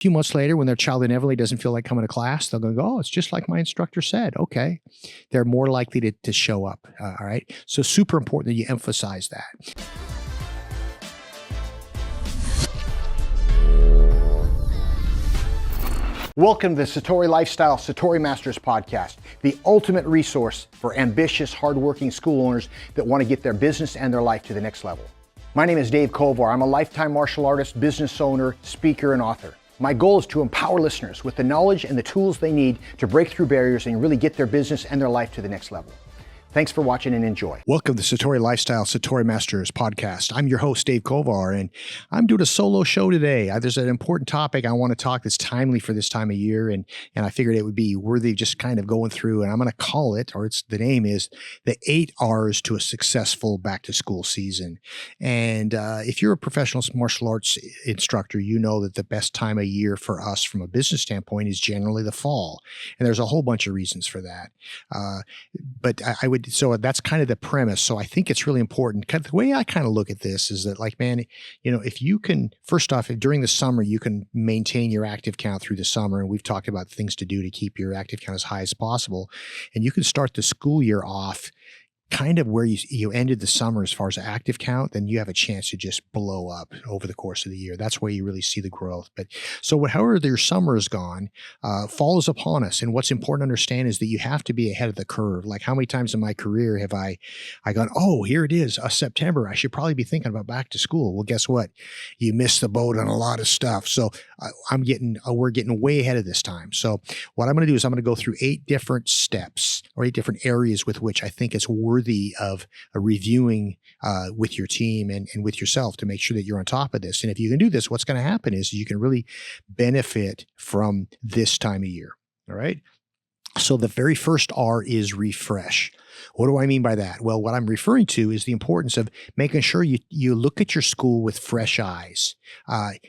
few months later, when their child inevitably doesn't feel like coming to class, they'll go, oh, it's just like my instructor said. Okay. They're more likely to show up. All right. So super important that you emphasize that. Welcome to the Satori Lifestyle Satori Masters Podcast, the ultimate resource for ambitious, hardworking school owners that want to get their business and their life to the next level. My name is Dave Kovar. I'm a lifetime martial artist, business owner, speaker, and author. My goal is to empower listeners with the knowledge and the tools they need to break through barriers and really get their business and their life to the next level. Thanks for watching and enjoy. Welcome to the Satori Lifestyle Satori Masters Podcast. I'm your host, Dave Kovar, and I'm doing a solo show today. There's an important topic I want to talk that's timely for this time of year, and I figured it would be worthy of just kind of going through, and I'm going to call it, or the name is, the 8 R's to a successful back-to-school season. And if you're a professional martial arts instructor, you know that the best time of year for us from a business standpoint is generally the fall, and there's a whole bunch of reasons for that. But so that's kind of the premise. So I think it's really important. The way I kind of look at this is that, like, man, if you can, first off, during the summer, you can maintain your active count through the summer. And we've talked about things to do to keep your active count as high as possible. And you can start the school year off kind of where you ended the summer as far as active count, then you have a chance to just blow up over the course of the year. That's where you really see the growth. But so however your summer is gone, fall is upon us. And what's important to understand is that you have to be ahead of the curve. Like, how many times in my career have I gone, oh, here it is, September. I should probably be thinking about back to school. Well, guess what? You missed the boat on a lot of stuff. So we're getting way ahead of this time. So what I'm going to do is I'm going to go through 8 different steps or 8 different areas with which I think it's worthy of reviewing with your team and with yourself to make sure that you're on top of this. And if you can do this, what's going to happen is you can really benefit from this time of year. All right. So the very first R is refresh. What do I mean by that? Well, what I'm referring to is the importance of making sure you look at your school with fresh eyes.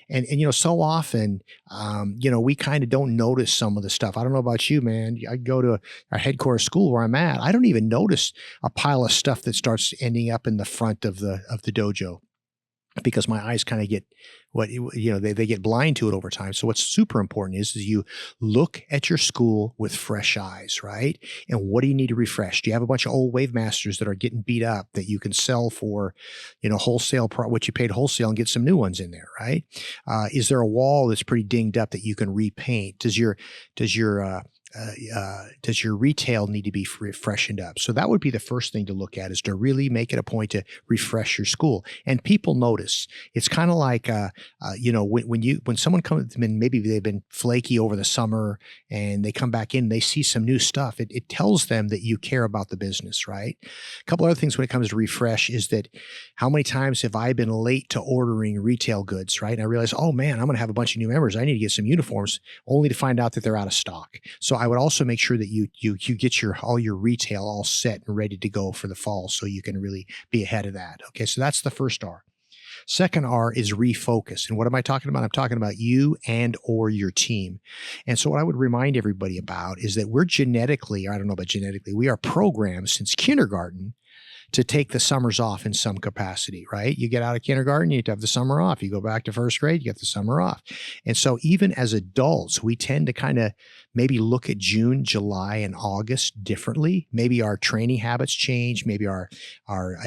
And so often, we kind of don't notice some of the stuff. I don't know about you, man. I go to our headquarters school where I'm at. I don't even notice a pile of stuff that starts ending up in the front of the dojo, because my eyes kind of get they get blind to it over time. So what's super important is you look at your school with fresh eyes, right? And what do you need to refresh? Do you have a bunch of old Wave Masters that are getting beat up that you can sell for, wholesale, what you paid wholesale, and get some new ones in there, right? Is there a wall that's pretty dinged up that you can repaint? Does your retail need to be freshened up? So that would be the first thing to look at, is to really make it a point to refresh your school. And people notice. It's kind of like, when someone comes in, maybe they've been flaky over the summer and they come back in, they see some new stuff. It tells them that you care about the business, right? A couple other things when it comes to refresh is that, how many times have I been late to ordering retail goods, right? And I realize, oh man, I'm going to have a bunch of new members. I need to get some uniforms, only to find out that they're out of stock. So I would also make sure that you get all your retail all set and ready to go for the fall, so you can really be ahead of that. Okay, so that's the first R. Second R is refocus. And what am I talking about? I'm talking about you and or your team. And so what I would remind everybody about is that we're we are programmed since kindergarten to take the summers off in some capacity, right? You get out of kindergarten, you have the summer off. You go back to first grade, you get the summer off. And so even as adults, we tend to kind of maybe look at June, July, and August differently. Maybe our training habits change. Maybe our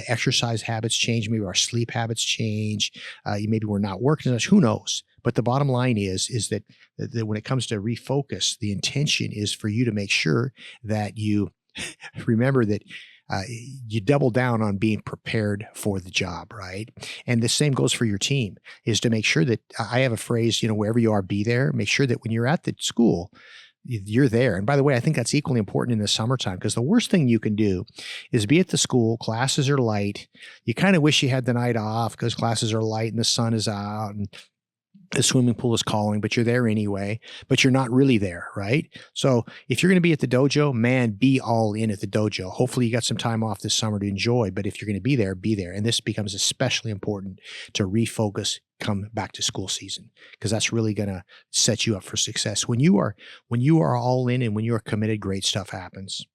exercise habits change. Maybe our sleep habits change. Maybe we're not working as much. Who knows? But the bottom line is that when it comes to refocus, the intention is for you to make sure that you remember that you double down on being prepared for the job, right? And the same goes for your team, is to make sure that, I have a phrase, wherever you are, be there. Make sure that when you're at the school, you're there. And by the way, I think that's equally important in the summertime, because the worst thing you can do is be at the school, classes are light. You kind of wish you had the night off because classes are light and the sun is out and the swimming pool is calling, but you're there anyway, but you're not really there, right? So if you're going to be at the dojo, man, be all in at the dojo. Hopefully you got some time off this summer to enjoy, but if you're going to be there, be there. And this becomes especially important to refocus come back to school season, because that's really going to set you up for success. When you are all in and when you are committed, great stuff happens.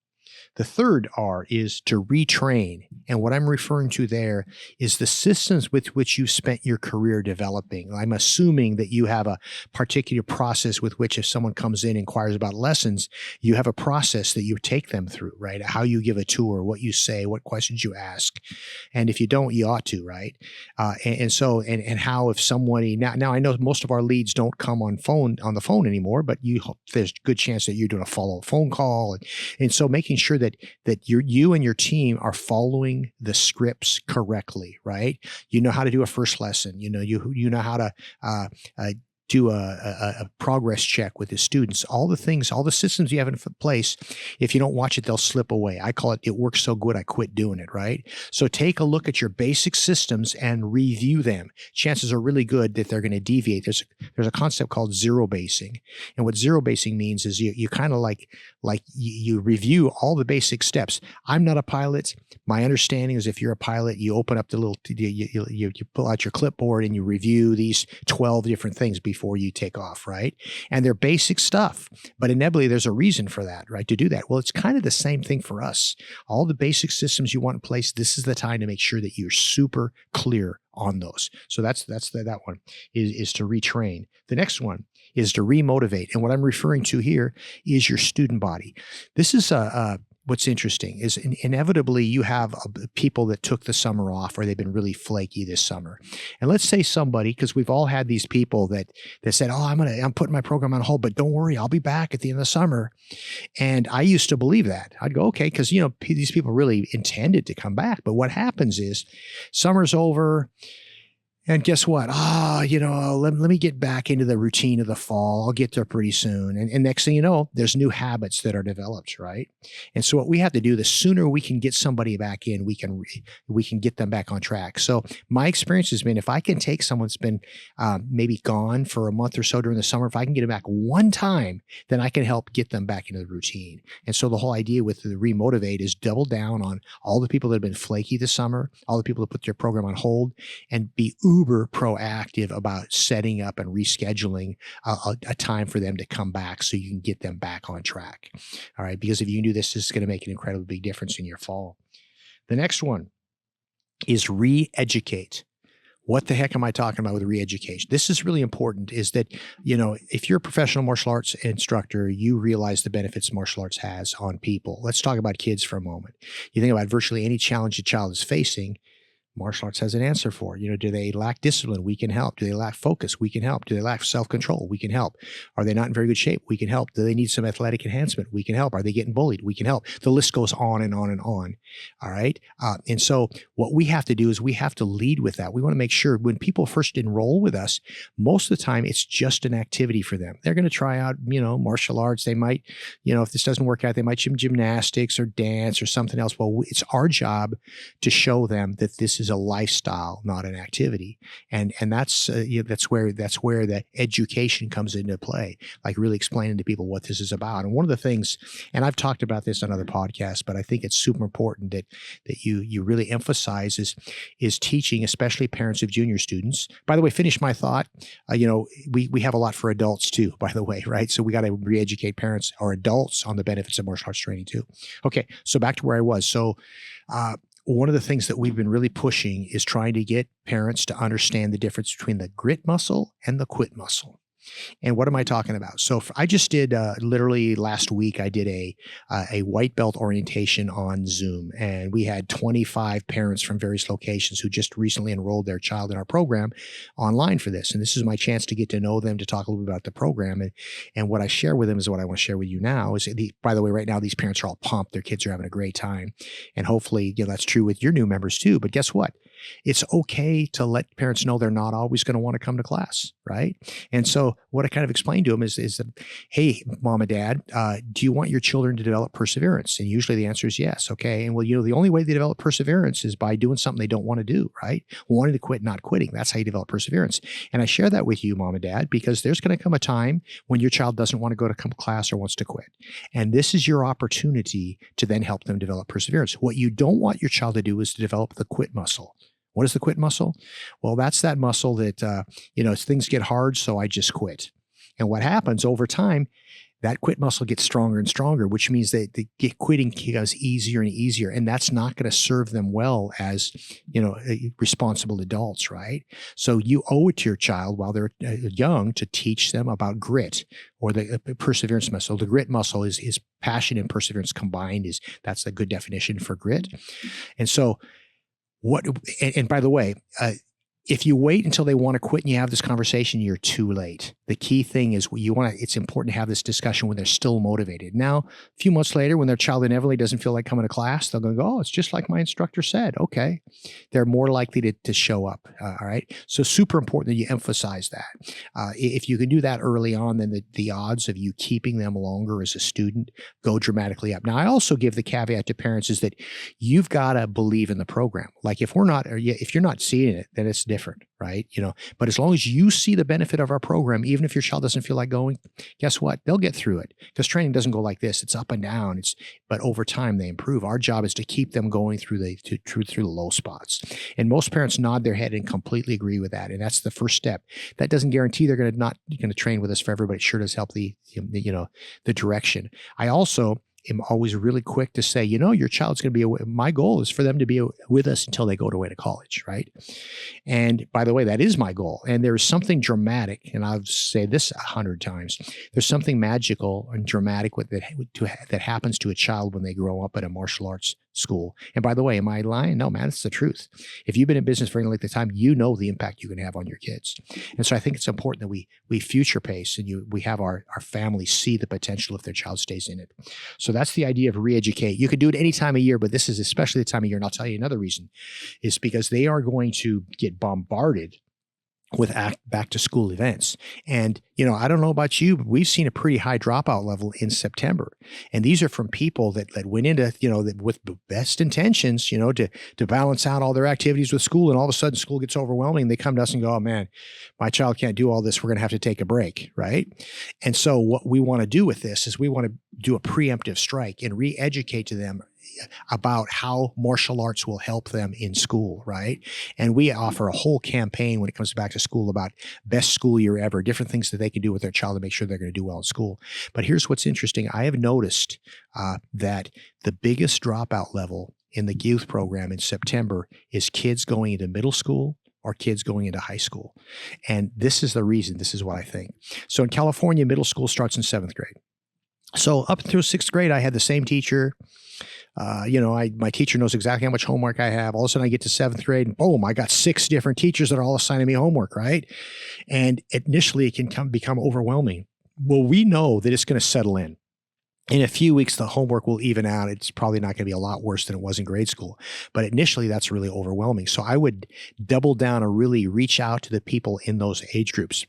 The third R is to retrain. And what I'm referring to there is the systems with which you've spent your career developing. I'm assuming that you have a particular process with which if someone comes in and inquires about lessons, you have a process that you take them through, right? How you give a tour, what you say, what questions you ask. And if you don't, you ought to, right? And how if somebody, now I know most of our leads don't come on the phone anymore, but there's a good chance that you're doing a follow-up phone call. And so making sure that you and your team are following the scripts correctly, right? You know how to do a first lesson. You know how to do a progress check with the students. All the things, all the systems you have in place, if you don't watch it, they'll slip away. I call it works so good, I quit doing it, right? So take a look at your basic systems and review them. Chances are really good that they're going to deviate. There's a concept called zero basing. And what zero basing means is you kind of like you review all the basic steps. I'm not a pilot. My understanding is if you're a pilot, you open up the little, you pull out your clipboard and you review these 12 different things before you take off, right? And they're basic stuff, but inevitably there's a reason for that, right? To do that. Well, it's kind of the same thing for us. All the basic systems you want in place, this is the time to make sure that you're super clear on those. So that one is to retrain. The next one is to remotivate. And what I'm referring to here is your student body. This is what's interesting is inevitably you have people that took the summer off or they've been really flaky this summer. And let's say somebody, because we've all had these people that said, oh, I'm putting my program on hold, but don't worry, I'll be back at the end of the summer. And I used to believe that. I'd go, okay, because these people really intended to come back. But what happens is summer's over. And guess what? Let me get back into the routine of the fall. I'll get there pretty soon. And next thing you know, there's new habits that are developed, right? And so what we have to do, the sooner we can get somebody back in, we can get them back on track. So my experience has been, if I can take someone that's been maybe gone for a month or so during the summer, if I can get them back one time, then I can help get them back into the routine. And so the whole idea with the remotivate is double down on all the people that have been flaky this summer, all the people that put their program on hold, and be uber proactive about setting up and rescheduling a time for them to come back so you can get them back on track. All right. Because if you can do this, this is going to make an incredibly big difference in your fall. The next one is re-educate. What the heck am I talking about with re-education? This is really important, is that, if you're a professional martial arts instructor, you realize the benefits martial arts has on people. Let's talk about kids for a moment. You think about virtually any challenge a child is facing, martial arts has an answer for. Do they lack discipline? We can help. Do they lack focus? We can help. Do they lack self-control? We can help. Are they not in very good shape? We can help. Do they need some athletic enhancement? We can help. Are they getting bullied? We can help. The list goes on and on and on. All right. And so what we have to do is we have to lead with that. We want to make sure when people first enroll with us, most of the time it's just an activity for them. They're going to try out, martial arts. They might, if this doesn't work out, they might do gymnastics or dance or something else. Well, it's our job to show them that this is a lifestyle, not an activity. And that's where the education comes into play, like really explaining to people what this is about. And one of the things, and I've talked about this on other podcasts, but I think it's super important that you really emphasize is teaching, especially parents of junior students. By the way, finish my thought. We have a lot for adults too, by the way, right? So we got to re-educate parents or adults on the benefits of martial arts training too. Okay, so back to where I was. So one of the things that we've been really pushing is trying to get parents to understand the difference between the grit muscle and the quit muscle. And what am I talking about? So I just did literally last week, I did a white belt orientation on Zoom, and we had 25 parents from various locations who just recently enrolled their child in our program online for this. And this is my chance to get to know them, to talk a little bit about the program. And what I share with them is what I want to share with you now. By the way, right now, these parents are all pumped. Their kids are having a great time. And hopefully, that's true with your new members too. But guess what? It's okay to let parents know they're not always going to want to come to class, right? And so what I kind of explained to them is that, hey, mom and dad, do you want your children to develop perseverance? And usually the answer is yes. Okay. And well, the only way they develop perseverance is by doing something they don't want to do, right? Wanting to quit, not quitting. That's how you develop perseverance. And I share that with you, mom and dad, because there's going to come a time when your child doesn't want to go to class or wants to quit. And this is your opportunity to then help them develop perseverance. What you don't want your child to do is to develop the quit muscle. What is the quit muscle? Well, that's that muscle that, things get hard, so I just quit. And what happens over time, that quit muscle gets stronger and stronger, which means that the quitting becomes easier and easier. And that's not going to serve them well as, responsible adults, right? So you owe it to your child while they're young to teach them about grit, or the perseverance muscle. The grit muscle is passion and perseverance combined. That's a good definition for grit. And so and by the way, if you wait until they want to quit and you have this conversation, you're too late. The key thing is it's important to have this discussion when they're still motivated. Now, a few months later, when their child inevitably doesn't feel like coming to class, they'll go, oh, it's just like my instructor said. Okay. They're more likely to show up. All right. So super important that you emphasize that. If you can do that early on, then the odds of you keeping them longer as a student go dramatically up. Now, I also give the caveat to parents is that you've got to believe in the program. Like if you're not seeing it, then it's different, right? But as long as you see the benefit of our program, even if your child doesn't feel like going, guess what? They'll get through it, because training doesn't go like this. It's up and down. But over time they improve. Our job is to keep them going through the low spots. And most parents nod their head and completely agree with that. And that's the first step. That doesn't guarantee they're not going to train with us forever, but it sure does help the direction. I also am always really quick to say, your child's going to be my goal is for them to be with us until they go away to college, right? And by the way, that is my goal. And there is something dramatic, and I've said this 100 times, there's something magical and dramatic that happens to a child when they grow up at a martial arts school. And by the way, am I lying? No, man, it's the truth. If you've been in business for any length of time, you know the impact you can have on your kids. And so I think it's important that we future pace and we have our family see the potential if their child stays in it. So that's the idea of re-educate. You could do it any time of year, but this is especially the time of year. And I'll tell you another reason is because they are going to get bombarded with back to school events. And, I don't know about you, but we've seen a pretty high dropout level in September. And these are from people that went into, with best intentions, to balance out all their activities with school. And all of a sudden school gets overwhelming. They come to us and go, oh man, my child can't do all this. We're going to have to take a break. Right. And so what we want to do with this is we want to do a preemptive strike and re-educate to them about how martial arts will help them in school, right? And we offer a whole campaign when it comes back to school about best school year ever, different things that they can do with their child to make sure they're going to do well in school. But here's what's interesting. I have noticed that the biggest dropout level in the youth program in September is kids going into middle school or kids going into high school. And this is the reason. This is what I think. So in California, middle school starts in 7th grade. So up through 6th grade, I had the same teacher. My teacher knows exactly how much homework I have. All of a sudden I get to 7th grade and boom, I got 6 different teachers that are all assigning me homework, right? And initially it can become overwhelming. Well, we know that it's going to settle in. In a few weeks, the homework will even out. It's probably not going to be a lot worse than it was in grade school. But initially, that's really overwhelming. So I would double down and really reach out to the people in those age groups,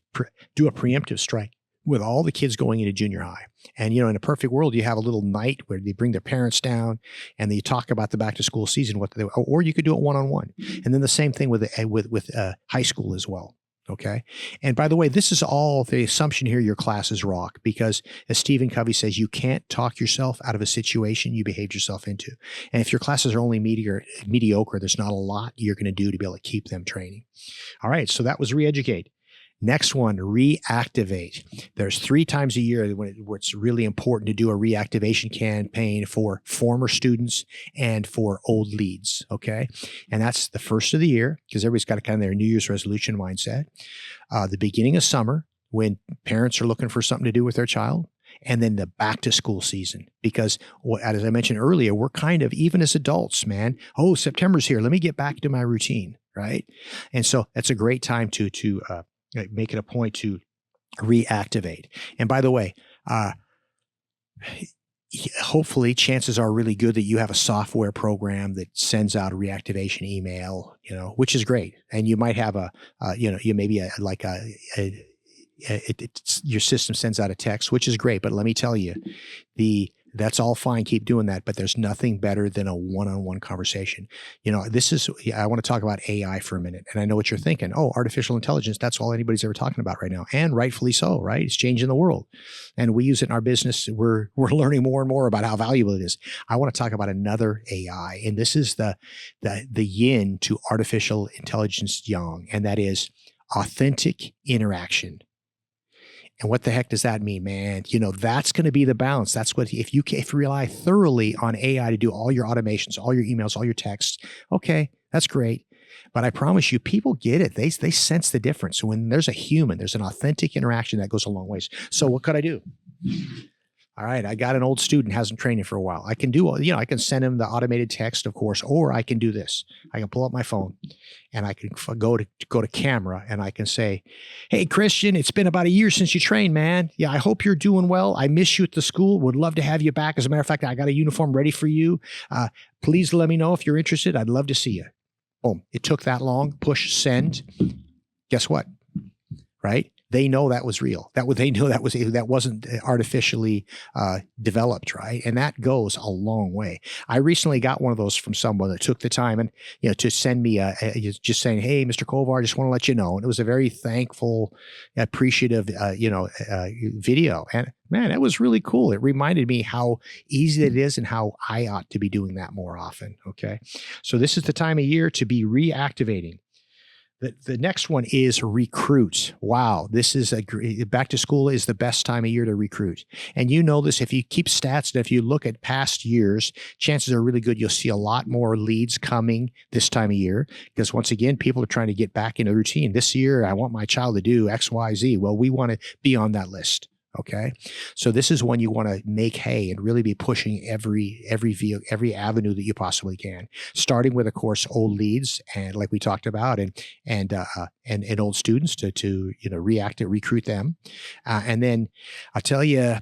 do a preemptive strike with all the kids going into junior high. And, in a perfect world, you have a little night where they bring their parents down and they talk about the back to school season, or you could do it one-on-one. And then the same thing with high school as well. Okay. And by the way, this is all the assumption here. Your classes rock because as Stephen Covey says, you can't talk yourself out of a situation you behaved yourself into. And if your classes are only mediocre, there's not a lot you're going to do to be able to keep them training. All right. So that was re-educate. Next one, reactivate. There's 3 times a year where it's really important to do a reactivation campaign for former students and for old leads, okay? And that's the first of the year because everybody's got kind of their New Year's resolution mindset. The beginning of summer when parents are looking for something to do with their child. And then the back to school season, because as I mentioned earlier, we're kind of, even as adults, man, September's here. Let me get back to my routine, right? And so that's a great time to make it a point to reactivate. And by the way, hopefully chances are really good that you have a software program that sends out a reactivation email, which is great. And you might have your system sends out a text, which is great. But let me tell you, that's all fine. Keep doing that. But there's nothing better than a one-on-one conversation. I want to talk about AI for a minute. And I know what you're thinking. Oh, artificial intelligence. That's all anybody's ever talking about right now. And rightfully so, right? It's changing the world. And we use it in our business. We're learning more and more about how valuable it is. I want to talk about another AI. And this is the yin to artificial intelligence yang. And that is authentic interaction. And what the heck does that mean, man? That's going to be the balance. That's what, if you rely thoroughly on AI to do all your automations, all your emails, all your texts, okay, that's great. But I promise you, people get it. They sense the difference. So when there's a human, there's an authentic interaction that goes a long ways. So what could I do? All right, I got an old student, hasn't trained for a while. I can do, I can send him the automated text, of course, or I can do this. I can pull up my phone and I can go to camera and I can say, hey, Christian, it's been about a year since you trained, man. Yeah, I hope you're doing well. I miss you at the school. Would love to have you back. As a matter of fact, I got a uniform ready for you. Please let me know if you're interested. I'd love to see you. Boom. It took that long. Push send. Guess what? Right? They know that was real. They know that wasn't artificially developed, right? And that goes a long way. I recently got one of those from someone that took the time and to send me just saying, "Hey, Mr. Kovar, I just want to let you know." And it was a very thankful, appreciative, video. And man, that was really cool. It reminded me how easy it is and how I ought to be doing that more often. Okay, so this is the time of year to be reactivating. The next one is recruit. Wow, this is back to school is the best time of year to recruit. And you know this, if you keep stats and if you look at past years, chances are really good you'll see a lot more leads coming this time of year because once again, people are trying to get back into the routine. This year, I want my child to do X, Y, Z. Well, we want to be on that list. Okay. So this is when you want to make hay and really be pushing every avenue that you possibly can, starting with, of course, old leads and like we talked about and old students to recruit them. And then I'll tell you,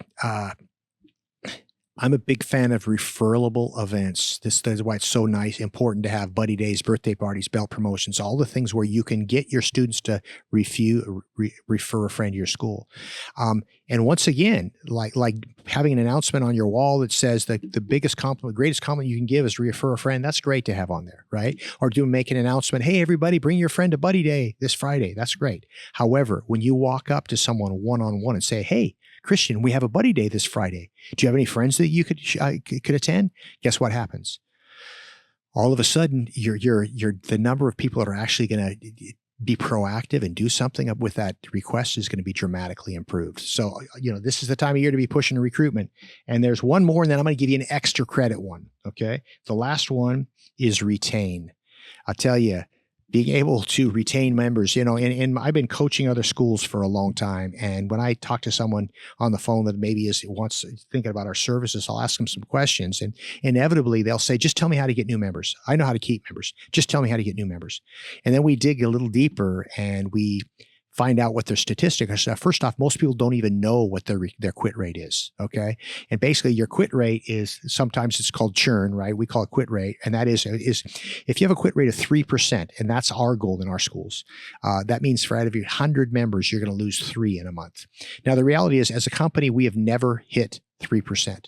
I'm a big fan of referable events. This is why it's so important to have buddy days, birthday parties, belt promotions, all the things where you can get your students to refer a friend to your school. And once again, like having an announcement on your wall that says that the biggest compliment, greatest compliment you can give is to refer a friend. That's great to have on there, right? Or make an announcement. Hey, everybody, bring your friend to buddy day this Friday. That's great. However, when you walk up to someone one-on-one and say, hey, Christian, we have a buddy day this Friday. Do you have any friends that you could attend? Guess what happens? All of a sudden, the number of people that are actually going to be proactive and do something with that request is going to be dramatically improved. So, this is the time of year to be pushing recruitment. And there's one more, and then I'm going to give you an extra credit one. Okay. The last one is retain. I'll tell you, being able to retain members, and I've been coaching other schools for a long time. And when I talk to someone on the phone that maybe wants thinking about our services, I'll ask them some questions and inevitably they'll say, just tell me how to get new members. I know how to keep members. Just tell me how to get new members. And then we dig a little deeper and we find out what their statistics are. First off, most people don't even know what their quit rate is. Okay. And basically your quit rate is, sometimes it's called churn, right? We call it quit rate. And that is if you have a quit rate of 3%, and that's our goal in our schools, that means for out of your 100 members, you're going to lose 3 in a month. Now, the reality is as a company, we have never hit 3%.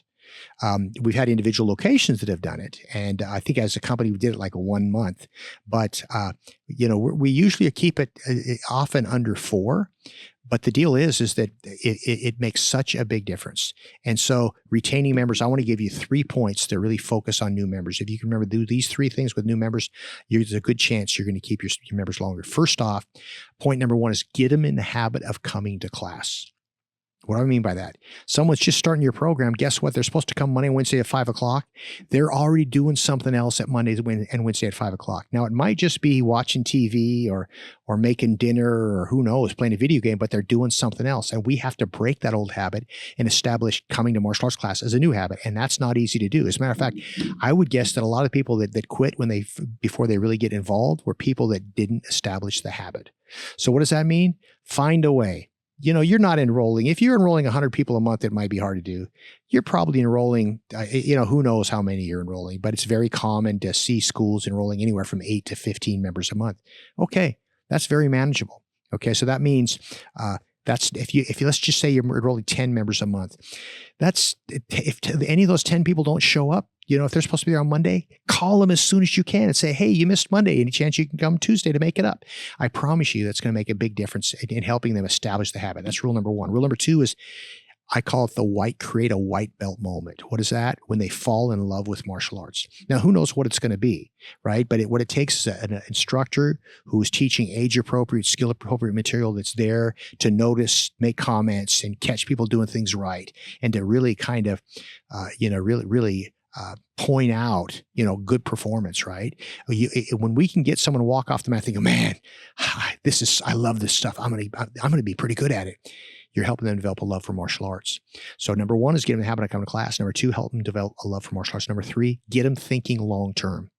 We've had individual locations that have done it. And I think as a company, we did it like 1 month, but we usually keep it often under 4. But the deal is that it makes such a big difference. And so retaining members, I want to give you 3 points to really focus on new members. If you can remember, do these 3 things with new members, there's a good chance you're going to keep your members longer. First off, point number 1 is get them in the habit of coming to class. What do I mean by that? Someone's just starting your program. Guess what? They're supposed to come Monday and Wednesday at 5 o'clock. They're already doing something else at Monday and Wednesday at 5 o'clock. Now, it might just be watching TV or making dinner or who knows, playing a video game, but they're doing something else. And we have to break that old habit and establish coming to martial arts class as a new habit. And that's not easy to do. As a matter of fact, I would guess that a lot of people that quit before they really get involved were people that didn't establish the habit. So what does that mean? Find a way. You're not enrolling. If you're enrolling 100 people a month, it might be hard to do. You're probably enrolling, who knows how many you're enrolling, but it's very common to see schools enrolling anywhere from 8 to 15 members a month. Okay. That's very manageable. Okay. So that means, that's if you let's just say you're enrolling 10 members a month, that's if any of those 10 people don't show up, if they're supposed to be there on Monday, call them as soon as you can and say, hey, you missed Monday. Any chance you can come Tuesday to make it up? I promise you that's going to make a big difference in helping them establish the habit. That's rule number 1. Rule number 2 is I call it create a white belt moment. What is that? When they fall in love with martial arts. Now, who knows what it's going to be, right? But what it takes is an instructor who is teaching age-appropriate, skill-appropriate material that's there to notice, make comments, and catch people doing things right, and to really kind of, really point out, good performance, right? When we can get someone to walk off the mat and go, man, I love this stuff. I'm gonna be pretty good at it. You're helping them develop a love for martial arts. So number one is get them the habit of coming to class. Number two, help them develop a love for martial arts. Number three, get them thinking long-term.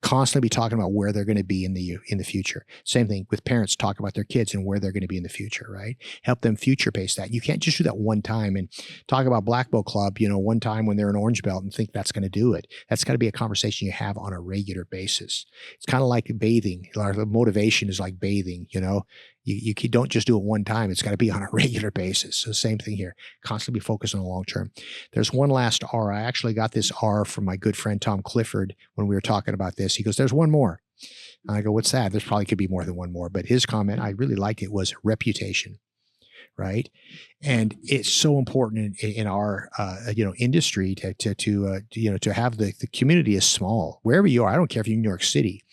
Constantly be talking about where they're going to be in the future. Same thing with parents, talk about their kids and where they're going to be in the future, right? Help them future pace that. You can't just do that one time and talk about black belt club, one time when they're an orange belt and think that's going to do it. That's got to be a conversation you have on a regular basis. It's kind of like bathing. Our motivation is like bathing, You don't just do it one time. It's got to be on a regular basis. So same thing here. Constantly be focused on the long term. There's one last R. I actually got this R from my good friend Tom Clifford when we were talking about this. He goes, there's one more. And I go, what's that? There's probably could be more than one more. But his comment, I really liked it, was reputation, right? And it's so important in our industry to have the community is small. Wherever you are, I don't care if you're in New York City.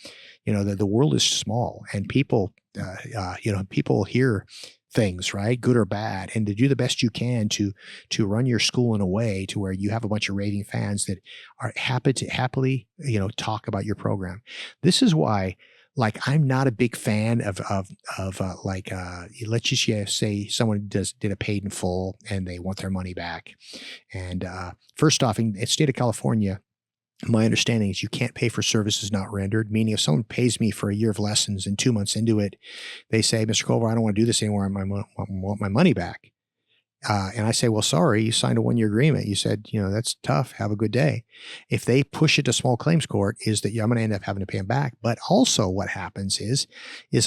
The world is small, and people hear things, right? Good or bad, and to do the best you can to run your school in a way to where you have a bunch of raving fans that are happily talk about your program. This is why, I'm not a big fan of let's just say someone did a paid in full and they want their money back. And first off, in the state of California, my understanding is you can't pay for services not rendered, meaning if someone pays me for a year of lessons and 2 months into it, they say, Mr. Kovar, I don't want to do this anymore. I want my money back. And I say, well, sorry, you signed a 1-year agreement. You said, that's tough. Have a good day. If they push it to small claims court, is that I'm going to end up having to pay them back. But also what happens is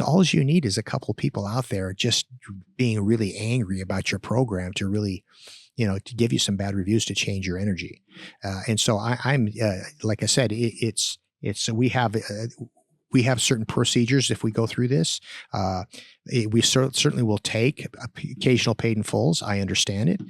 all you need is a couple of people out there just being really angry about your program to really to give you some bad reviews to change your energy. And so I'm like I said, we have certain procedures if we go through this. We certainly will take occasional paid in fulls. I understand it.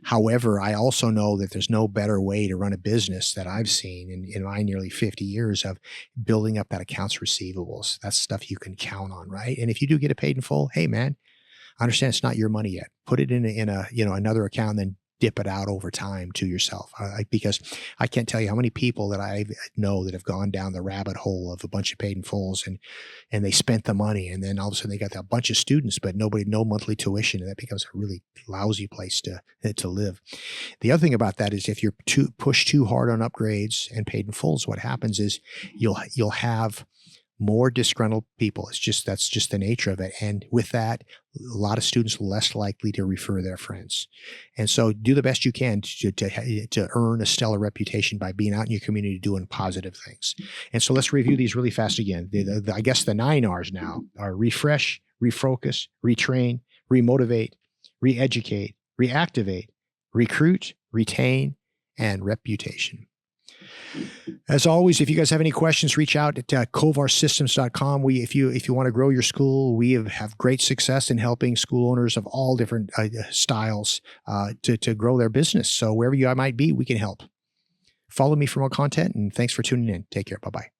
However, I also know that there's no better way to run a business that I've seen in my nearly 50 years of building up that accounts receivables. That's stuff you can count on, right? And if you do get a paid in full, hey man, I understand it's not your money yet. Put it in a another account, and then dip it out over time to yourself. Because I can't tell you how many people that I know that have gone down the rabbit hole of a bunch of paid in fulls and they spent the money, and then all of a sudden they got a bunch of students, but no monthly tuition, and that becomes a really lousy place to live. The other thing about that is if you're push too hard on upgrades and paid in fulls, what happens is you'll have more disgruntled people. That's just the nature of it. And with that, a lot of students less likely to refer their friends. And so do the best you can to earn a stellar reputation by being out in your community doing positive things. And so let's review these really fast again. I guess the 9 R's now are refresh, refocus, retrain, remotivate, reeducate, reactivate, recruit, retain, and reputation. As always, if you guys have any questions, reach out at kovarsystems.com. If you want to grow your school, we have great success in helping school owners of all different styles to grow their business. So wherever you might be, we can help. Follow me for more content, and thanks for tuning in. Take care. Bye-bye.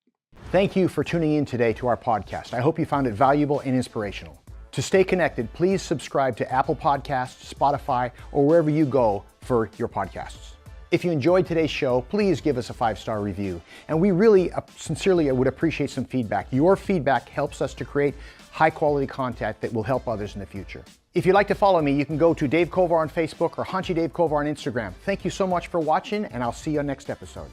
Thank you for tuning in today to our podcast. I hope you found it valuable and inspirational. To stay connected, please subscribe to Apple Podcasts, Spotify, or wherever you go for your podcasts. If you enjoyed today's show, please give us a 5-star review. And we really sincerely would appreciate some feedback. Your feedback helps us to create high quality content that will help others in the future. If you'd like to follow me, you can go to Dave Kovar on Facebook or Haunchie Dave Kovar on Instagram. Thank you so much for watching, and I'll see you on next episode.